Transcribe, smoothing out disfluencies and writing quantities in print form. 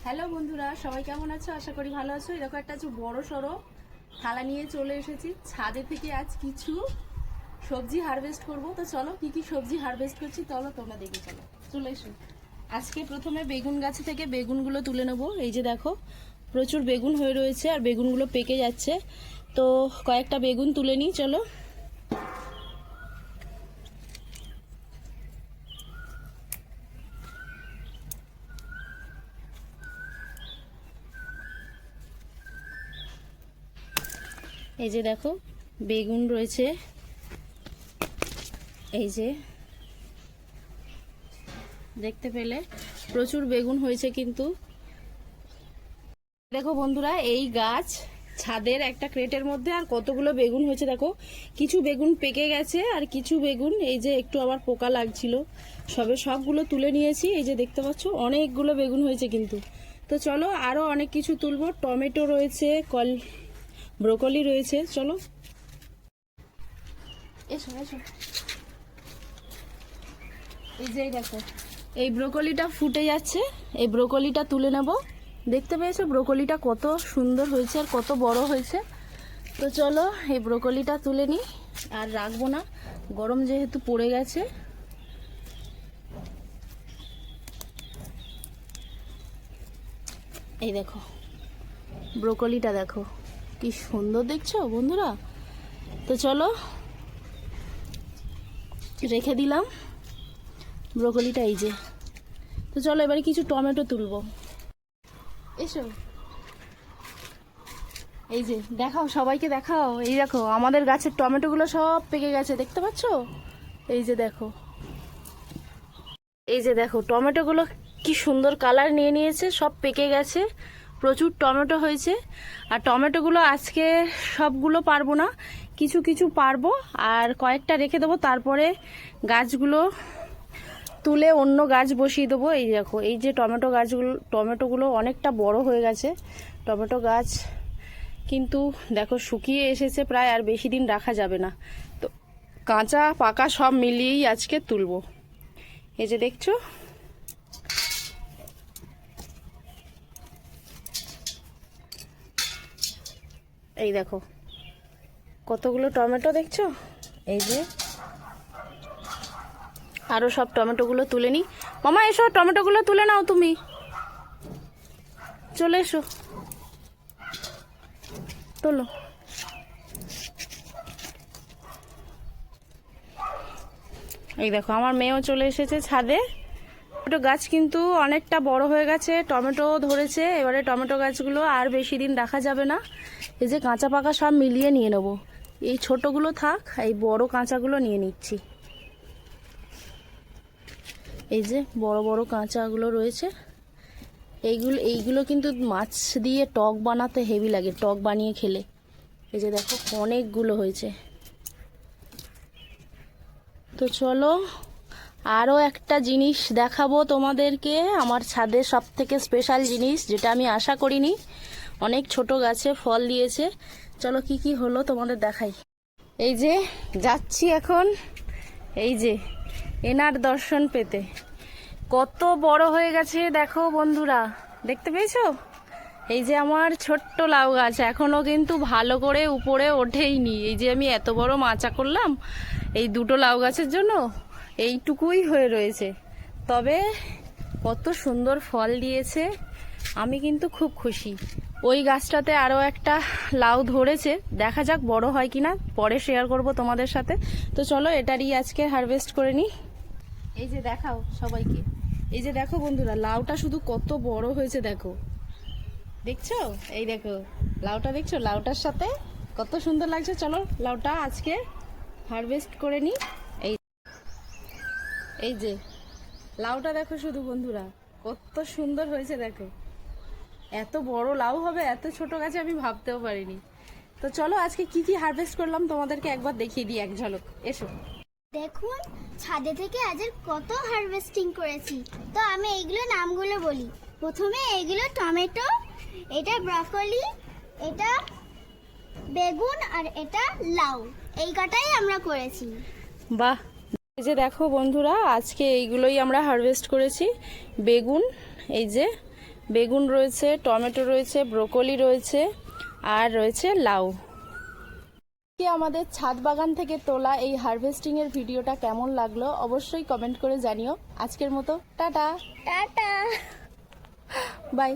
Hello বন্ধুরা, সবাই কেমন আছো? আশা করি ভালো আছো। এরকম একটা বড় সড়ো থালা নিয়ে চলে এসেছি ছাদে থেকে। আজ কিছু সবজি হারভেস্ট করব। তো চলো কি কি সবজি হারভেস্ট করছি চলো তোমরা দেখে চলো, চলে এসো। আজকে প্রথমে বেগুন গাছ থেকে বেগুনগুলো তুলে নেবো। এই যে দেখো প্রচুর বেগুন হয়ে রয়েছে আর বেগুনগুলো পেকে যাচ্ছে, তো কয়েকটা বেগুন তুলে নিই চলো। এই যে দেখো বেগুন রয়েছে, এই যে দেখতে পেলে প্রচুর বেগুন হয়েছে। কিন্তু দেখো বন্ধুরা, এই গাছ ছাদের একটা ক্রেটের মধ্যে আর কতগুলো বেগুন হয়েছে দেখো। কিছু বেগুন পেকে গেছে আর কিছু বেগুন এই যে একটু আবার পোকা লাগছিল, সবগুলো তুলে নিয়েছি। এই যে দেখতে পাচ্ছ অনেকগুলো বেগুন হয়েছে কিন্তু। তো চলো আরো অনেক কিছু তুলবো। টমেটো রয়েছে, ব্রোকলি রয়েছে, চলো এসো এসো। এই যে দেখো এই ব্রোকলিটা ফুটে যাচ্ছে, এই ব্রোকলিটা তুলে নেব। দেখতে পেয়েছো ব্রোকলিটা কত সুন্দর হয়েছে আর কত বড় হয়েছে। তো চলো এই ব্রোকলিটা তুলে নিই, আর রাখবো না, গরম যেহেতু পড়ে গেছে। এই দেখো ব্রোকলিটা দেখো কি সুন্দর দেখছো বন্ধুরা। তো চলো রেখে দিলাম ব্রোকলিটা, এই যে। তো চলো এবারে কিছু টমেটো তুলবো, এসো। এই যে দেখাও, সবাইকে দেখাও। এই দেখো আমাদের গাছের টমেটোগুলো সব পেকে গেছে, দেখতে পাচ্ছ? এই যে দেখো, এই যে দেখো টমেটোগুলো কি সুন্দর কালার নিয়ে নিয়েছে, সব পেকে গেছে। প্রচুর টমেটো হয়েছে। আর টমেটোগুলো আজকে সবগুলো পারবো না, কিছু কিছু পারবো আর কয়েকটা রেখে দেবো। তারপরে গাছগুলো তুলে অন্য গাছ বসিয়ে দেবো। এই দেখো এই যে টমেটোগুলো অনেকটা বড় হয়ে গেছে টমেটো গাছ, কিন্তু দেখো শুকিয়ে এসেছে প্রায়, আর বেশি দিন রাখা যাবে না। তো কাঁচা পাকা সব মিলিয়েই আজকে তুলবো। এই যে দেখছো, এই দেখো কতগুলো টমেটো দেখছো। এই যে আরো সব টমেটোগুলো তুলে নি। মামা এসো, টমেটোগুলো তুলে নাও, তুমি চলে এসো, তোলো। এই দেখো আমার মেয়েও চলে এসেছে ছাদে। টমেটো গাছ কিন্তু অনেকটা বড় হয়ে গেছে, টমেটো ধরেছে। এবারে টমেটো গাছগুলো আর বেশি দিন রাখা যাবে না। এই যে কাঁচা পাকা সব মিলিয়ে নিয়ে নেবো। এই ছোটগুলো থাক, এই বড় কাঁচাগুলো নিয়ে নিচ্ছি। এই যে বড় বড় কাঁচাগুলো রয়েছে, এইগুলো কিন্তু মাছ দিয়ে টক বানাতে হেভি লাগে, টক বানিয়ে খেলে। এই যে দেখো অনেকগুলো হয়েছে। তো চলো আরও একটা জিনিস দেখাবো তোমাদেরকে, আমার ছাদের সব থেকে স্পেশাল জিনিস, যেটা আমি আশা করিনি। অনেক ছোট গাছে ফল দিয়েছে। চলো কি কি হলো তোমাদের দেখাই। এই যে যাচ্ছি এখন, এই যে এনার দর্শন পেতে। কত বড় হয়ে গেছে দেখো বন্ধুরা, দেখতে পেয়েছো? এই যে আমার ছোট্ট লাউ গাছ এখনো কিন্তু ভালো করে উপরে ওঠেইনি। এই যে আমি এত বড় মাচা করলাম এই দুটো লাউ গাছের জন্য, এইটুকুই হয়ে রয়েছে। তবে কত সুন্দর ফল দিয়েছে, আমি কিন্তু খুব খুশি। ওই গাছটাতে আরও একটা লাউ ধরেছে, দেখা যাক বড় হয় কিনা, পরে শেয়ার করব তোমাদের সাথে। তো চলো এটারই আজকে হারভেস্ট করে নিই। এই যে দেখাও সবাইকে, এই যে দেখো বন্ধুরা লাউটা শুধু কত বড় হয়েছে দেখো, দেখছো? এই দেখো লাউটা দেখছো, লাউটার সাথে কত সুন্দর লাগছে। চলো লাউটা আজকে হারভেস্ট করে নিই। এই এই যে লাউটা দেখো শুধু বন্ধুরা, কত সুন্দর হয়েছে দেখো। এত বড় লাউ হবে এত ছোট গাছে আমি ভাবতেও পারিনি। তো চলো আজকে কি কি হারভেস্ট করলাম তোমাদেরকে একবার দেখিয়ে দিই এক ঝলক, এসো। দেখুন ছাদে থেকে আজ কত হারভেস্টিং করেছি। তো আমি এইগুলো নামগুলো বলি। প্রথমে এইগুলো টমেটো, এটা ব্রকলি, এটা বেগুন আর এটা লাউ, এই কটাই আমরা করেছি। বাহ, এই যে দেখো বন্ধুরা আজকে এইগুলোই আমরা হারভেস্ট করেছি। বেগুন, এই যে বেগুন রয়েছে, টমেটো রয়েছে, ব্রোকলি রয়েছে, আর রয়েছে লাউ। কি আমাদের ছাদ বাগান থেকে তোলা এই হারভেস্টিং এর ভিডিওটা কেমন লাগলো অবশ্যই কমেন্ট করে জানিও। আজকের মতো টাটা টাটা। বাই।